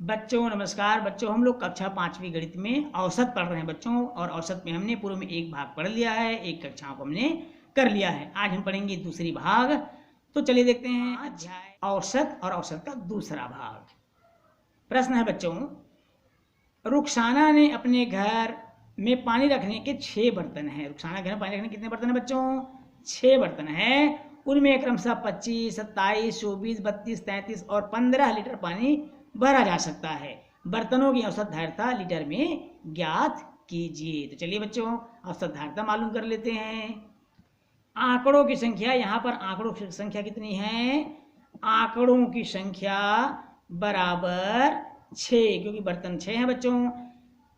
बच्चों नमस्कार। बच्चों हम लोग कक्षा 5वीं गणित में औसत पढ़ रहे हैं बच्चों, और औसत में हमने पूर्व में एक भाग पढ़ लिया है, एक कक्षाओं को हमने कर लिया है। आज हम पढ़ेंगे दूसरी भाग। तो चलिए देखते हैं अध्याय औसत और औसत का दूसरा भाग। प्रश्न है बच्चों, रुखसाना ने अपने घर में पानी रखने के 6 बर्तन हैं। रुखसाना घर में पानी रखने के कितने बर्तन हैं बच्चों? 6 बर्तन हैं। उनमें क्रमशः 25, 27, 24, 32, 33 और 15 लीटर पानी भरा जा सकता है। बर्तनों की औसत धारिता लीटर में ज्ञात कीजिए। तो चलिए बच्चों औसत धारिता मालूम कर लेते हैं। आंकड़ों की संख्या, यहाँ पर आंकड़ों की संख्या कितनी है? आंकड़ों की संख्या बराबर 6, क्योंकि बर्तन 6 हैं बच्चों,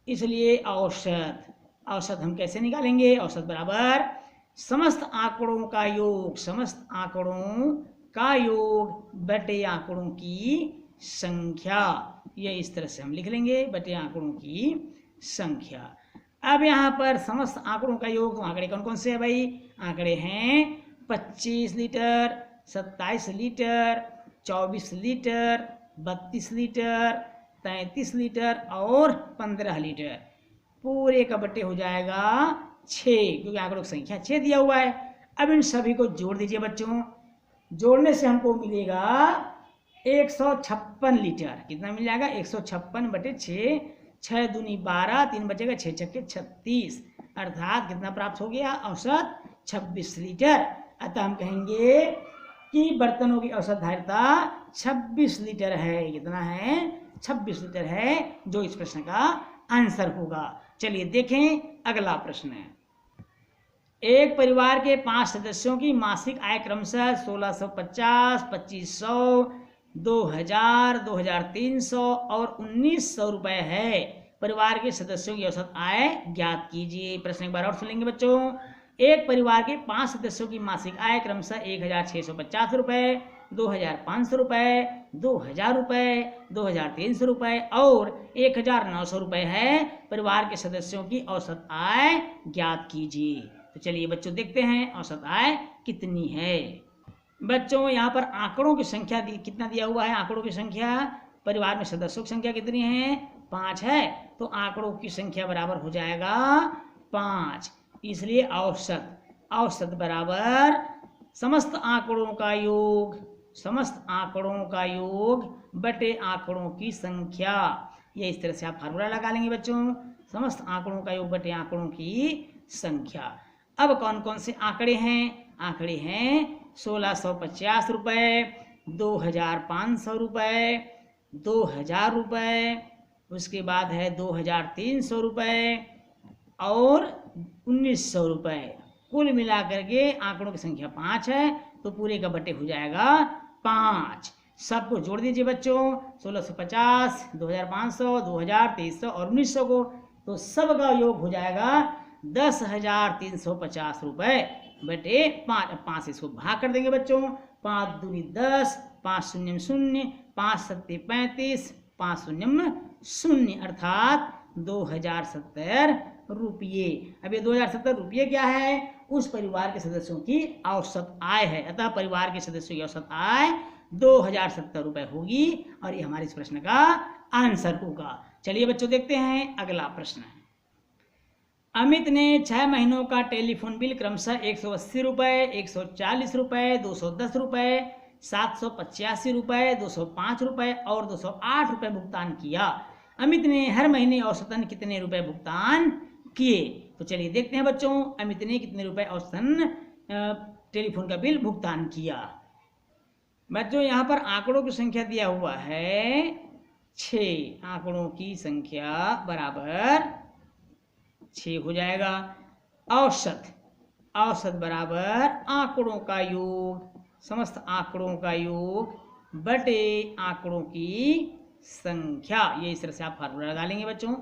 इसलिए औसत हम कैसे निकालेंगे? औसत बराबर समस्त आंकड़ों का योग, समस्त आंकड़ों का योग बटे आंकड़ों की संख्या। ये इस तरह से हम लिख लेंगे, बटे आंकड़ों की संख्या। अब यहाँ पर समस्त आंकड़ों का योग, तो आंकड़े कौन कौन से हैं भाई? आंकड़े हैं 25 litre, 27 litre, 24 litre, 32 litre, 33 litre और 15 लीटर। पूरे का बटे हो जाएगा 6, क्योंकि आंकड़ों की संख्या 6 दिया हुआ है। अब इन सभी को जोड़ दीजिए बच्चों। जोड़ने से हमको मिलेगा 156 लीटर। कितना मिल जाएगा? 156 बटे 6, 6 दूनी 12, 3 बचेगा, 6 छक्के 36, अर्थात कितना प्राप्त हो गया? औसत 26 लीटर। अतः हम कहेंगे कि बर्तनों की औसत धारिता 26 लीटर है। कितना है? 26 लीटर है, जो इस प्रश्न का आंसर होगा। चलिए देखें अगला प्रश्न है। एक परिवार के 5 सदस्यों की मासिक आय क्रमशः 1650, 2500, 2000, 2300 और 1900 रुपए है। परिवार के सदस्यों की औसत आय ज्ञात कीजिए। प्रश्न एक बार और सुन लेंगे बच्चों। एक परिवार के 5 सदस्यों की मासिक आय क्रमशः 1650 रुपए, 2500 रुपए, 2000 रुपए, 2300 रुपए और 1900 रुपए है। परिवार के सदस्यों की औसत आय ज्ञात कीजिए। तो चलिए बच्चों देखते हैं औसत आय कितनी है। बच्चों यहाँ पर आंकड़ों की संख्या कितना दिया हुआ है? आंकड़ों की संख्या, परिवार में सदस्यों की संख्या कितनी है? 5 है, तो आंकड़ों की संख्या बराबर हो जाएगा 5। इसलिए औसत बराबर समस्त आंकड़ों का योग, समस्त आंकड़ों का योग बटे आंकड़ों की संख्या। ये इस तरह से आप फार्मूला लगा लेंगे बच्चों, समस्त आंकड़ों का योग बटे आंकड़ों की संख्या। अब कौन कौन से आंकड़े हैं? आंकड़े हैं 1650 रुपए, 2500 रुपए, 2000 रुपए, उसके बाद है 2300 रुपए और 1900 रुपए। कुल मिलाकर के आंकड़ों की संख्या 5 है, तो पूरे का बटे हो जाएगा 5। सबको जोड़ दीजिए बच्चों, 1650, 2500, 2000, 2300 और 1900 को, तो सब का योग हो जाएगा 10,350 रुपए बटे 5। इसको भाग कर देंगे बच्चों, 5 दूनी 10, 5 शून्य शून्य, 5 सत्ते 35, 5 शून्य 0, अर्थात 2070 रुपये। अब ये 2070 रुपये क्या है? उस परिवार के सदस्यों की औसत आय है। अतः परिवार के सदस्यों की औसत आय 2070 रुपये होगी, और ये हमारे इस प्रश्न का आंसर होगा। चलिए बच्चों देखते हैं अगला प्रश्न है। अमित ने 6 महीनों का टेलीफोन बिल क्रमशः 180 रुपये, 140 रुपये, 210 रुपये, 785 रुपये, 205 रुपये और 208 रुपये भुगतान किया। अमित ने हर महीने औसतन कितने रुपए भुगतान किए? तो चलिए देखते हैं बच्चों, अमित ने कितने रुपए औसतन टेलीफोन का बिल भुगतान किया। बच्चों यहाँ पर आंकड़ों की संख्या दिया हुआ है 6, आंकड़ों की संख्या बराबर 6 हो जाएगा। औसत बराबर आंकड़ों का योग, समस्त आंकड़ों का योग बटे आंकड़ों की संख्या। ये इस तरह से आप फार्मूला लगा लेंगे बच्चों,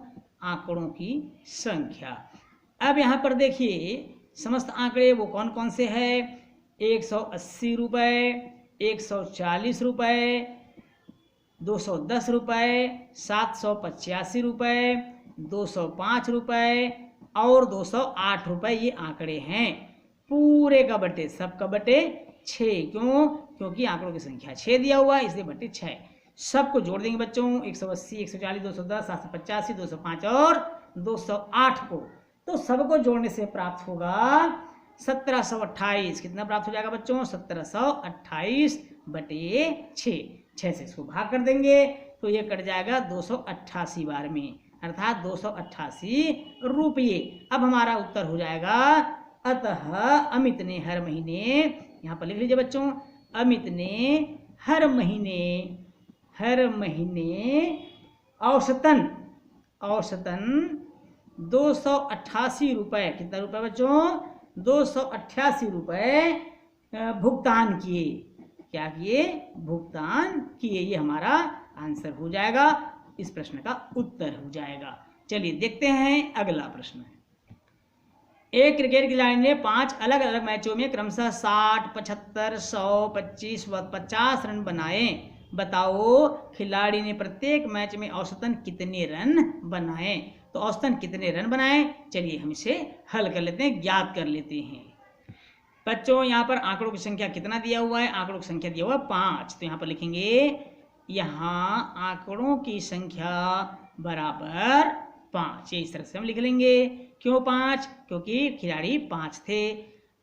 आंकड़ों की संख्या। अब यहाँ पर देखिए समस्त आंकड़े वो कौन कौन से हैं? 180 रुपये, 140 रुपये, 210 रुपये, 785 रुपये, 205 रुपये और 208 रुपये, ये आंकड़े हैं। पूरे का बटे, सब का बटे 6। क्यों? क्योंकि आंकड़ों की संख्या 6 दिया हुआ है, इसलिए बटे 6। सबको जोड़ देंगे बच्चों, 180, 140, 210, 785, 205 और 208 को, तो सबको जोड़ने से प्राप्त होगा 1728। कितना प्राप्त हो जाएगा बच्चों? 1728 बटे 6 से इसको भाग कर देंगे तो ये कट जाएगा 288 बार में, अर्थात 288 रुपये। अब हमारा उत्तर हो जाएगा, अतः अमित ने हर महीने, यहाँ पर लिख लीजिए बच्चों, अमित ने हर महीने औसतन 288 रुपये, कितना रुपये बच्चों? 288 रुपये भुगतान किए। क्या किए? भुगतान किए। ये हमारा आंसर हो जाएगा, इस प्रश्न का उत्तर हो जाएगा। चलिए देखते हैं अगला प्रश्न। एक क्रिकेट खिलाड़ी ने 5 अलग अलग मैचों में क्रमशः 60, 75, 100, 25 व 50 रन बनाए। बताओ खिलाड़ी ने प्रत्येक मैच में औसतन कितने रन बनाए? तो औसतन कितने रन बनाए, चलिए हम इसे हल कर लेते हैं, ज्ञात कर लेते हैं। बच्चों यहाँ पर आंकड़ों की संख्या कितना दिया हुआ है? आंकड़ों की संख्या दिया हुआ है 5, तो यहाँ पर लिखेंगे, यहाँ आंकड़ों की संख्या बराबर 5, ये इस तरह से हम लिख लेंगे। क्यों 5? क्योंकि खिलाड़ी 5 थे।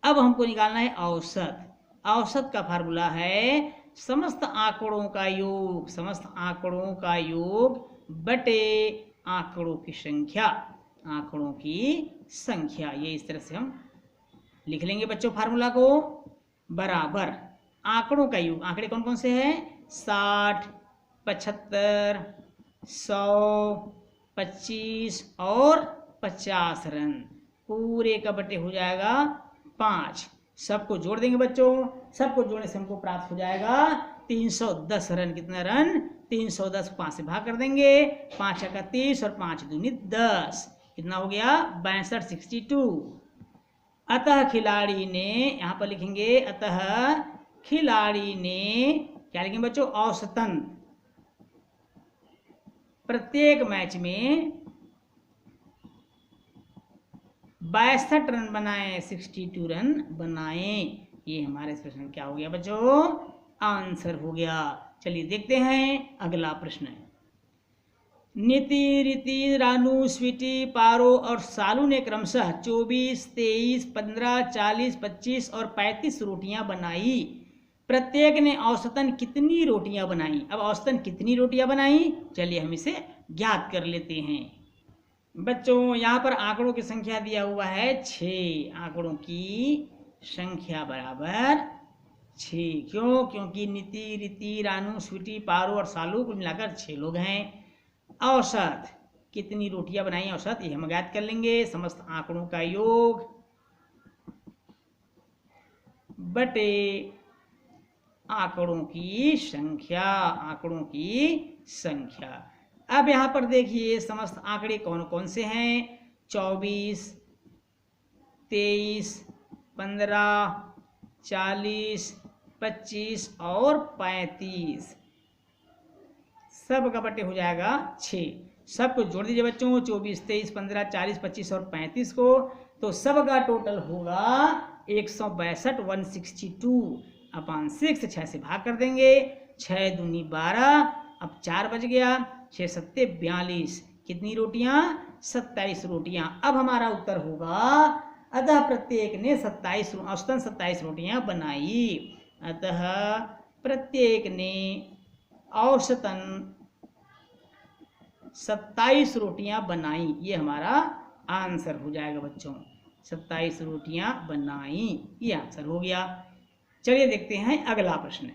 अब हमको निकालना है औसत। औसत का फार्मूला है समस्त आंकड़ों का योग, समस्त आंकड़ों का योग बटे आंकड़ों की संख्या, आंकड़ों की संख्या। ये इस तरह से हम लिख लेंगे बच्चों फार्मूला को, बराबर आंकड़ों का योग। आंकड़े कौन कौन से हैं? 60, 75, 100, 25 और 50 रन, पूरे का बटे हो जाएगा 5। सबको जोड़ देंगे बच्चों, सबको जोड़ने से हमको प्राप्त हो जाएगा 310 रन। कितना रन? 310 5 से भाग कर देंगे, 5 का 30 और 5 दूनी 10, कितना हो गया? 62, 62। अतः खिलाड़ी ने, यहाँ पर लिखेंगे अतः खिलाड़ी ने, क्या लिखेंगे बच्चों? औसतन प्रत्येक मैच में 62 रन बनाए, 62 रन बनाए। ये हमारे इस प्रश्न क्या हो गया बच्चों? आंसर हो गया। चलिए देखते हैं अगला प्रश्न। नीति, रीति, रानू, स्वीटी, पारो और सालू ने क्रमशः 24, 23, 15, 40, 25 और 35 रोटियां बनाई। प्रत्येक ने औसतन कितनी रोटियां बनाई? अब औसतन कितनी रोटियां बनाई, चलिए हम इसे ज्ञात कर लेते हैं। बच्चों यहाँ पर आंकड़ों की संख्या दिया हुआ है 6, आंकड़ों की संख्या बराबर 6। क्यों? क्योंकि नीति, रीति, रानू, स्वीटी, पारो और सालू कुल मिलाकर 6 लोग हैं। औसत कितनी रोटियां बनाई, औसत ये हम ज्ञात कर लेंगे, समस्त आंकड़ों का योग बटे आंकड़ों की संख्या, आंकड़ों की संख्या। अब यहाँ पर देखिए समस्त आंकड़े कौन कौन से हैं? 24, 23, 15, 40, 25 और 35, सब का बटे हो जाएगा 6। सबको जोड़ दीजिए बच्चों, 24, 23, 15, 40, 25 और 35 को, तो सब का टोटल होगा 162, 162 अपॉन 6, 6 से भाग कर देंगे, 6 दूनी 12, अब 4 बज गया, 6 सत्ते 42, कितनी रोटियां? 27 रोटियां। अब हमारा उत्तर होगा, अतः प्रत्येक ने 27, औसतन 27 रोटियां बनाई। अतः प्रत्येक ने औसतन 27 रोटियां बनाई। ये हमारा आंसर हो जाएगा बच्चों, 27 रोटियां बनाई, ये आंसर हो गया। चलिए देखते हैं अगला प्रश्न।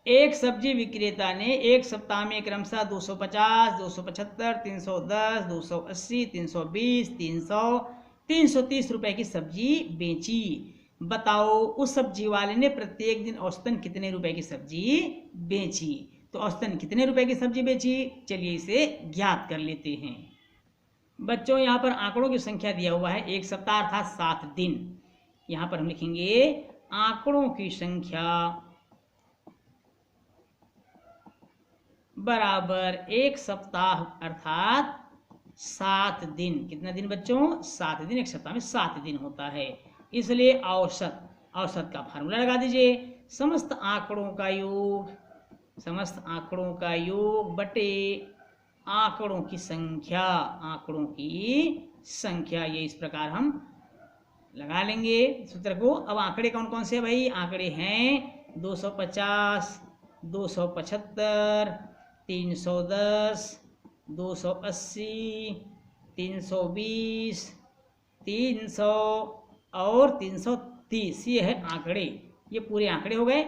एक सब्जी विक्रेता ने एक सप्ताह में क्रमशः 250, 275, 310, 280, 320, 300, 330 रुपए की सब्जी बेची। बताओ उस सब्जी वाले ने प्रत्येक दिन औसतन कितने रुपए की सब्जी बेची? तो औसतन कितने रुपए की सब्जी बेची, चलिए इसे ज्ञात कर लेते हैं। बच्चों यहाँ पर आंकड़ों की संख्या दिया हुआ है, एक सप्ताह अर्थात 7 दिन। यहाँ पर हम लिखेंगे आंकड़ों की संख्या बराबर एक सप्ताह अर्थात 7 दिन। कितना दिन बच्चों? 7 दिन। एक सप्ताह में 7 दिन होता है, इसलिए औसत, औसत का फार्मूला लगा दीजिए, समस्त आंकड़ों का योग समस्त आंकड़ों का योग बटे आंकड़ों की संख्या, आंकड़ों की संख्या। ये इस प्रकार हम लगा लेंगे सूत्र को। अब आंकड़े कौन कौन से हैं भाई? आंकड़े हैं 250, 275, 310, 280, 320, 300 और 330। ये है आंकड़े, ये पूरे आंकड़े हो गए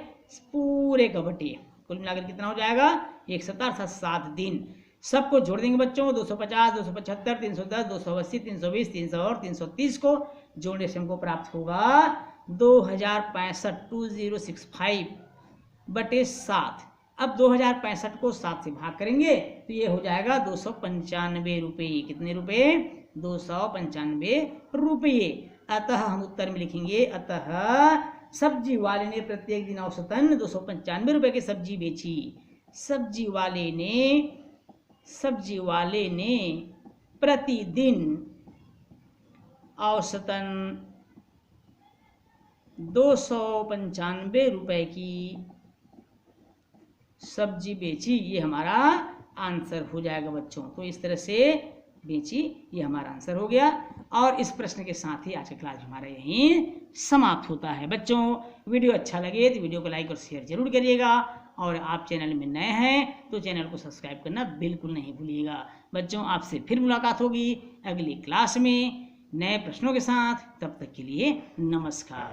पूरे का बटे। कुल मिलाकर कितना हो जाएगा? 1 सप्ताह अर्थात 7 दिन। सबको जोड़ देंगे बच्चों, 250, 275, 310, 280, 320, 300 और 330 को जोड़ने से हमको प्राप्त होगा 2065, 2065 बटे 7। अब 2065 को 7 से भाग करेंगे तो ये हो जाएगा 295 रुपये। कितने रुपए? 295 रुपये। अतः हम उत्तर में लिखेंगे, अतः सब्जी वाले ने प्रत्येक दिन औसतन 295 रुपये की सब्जी बेची। सब्जी वाले ने प्रतिदिन औसतन 295 रुपये की सब्जी बेची। ये हमारा आंसर हो जाएगा बच्चों। तो इस तरह से बेची, ये हमारा आंसर हो गया। और इस प्रश्न के साथ ही आज का क्लास हमारा यहीं समाप्त होता है। बच्चों वीडियो अच्छा लगे तो वीडियो को लाइक और शेयर जरूर करिएगा, और आप चैनल में नए हैं तो चैनल को सब्सक्राइब करना बिल्कुल नहीं भूलिएगा। बच्चों आपसे फिर मुलाकात होगी अगली क्लास में नए प्रश्नों के साथ। तब तक के लिए नमस्कार।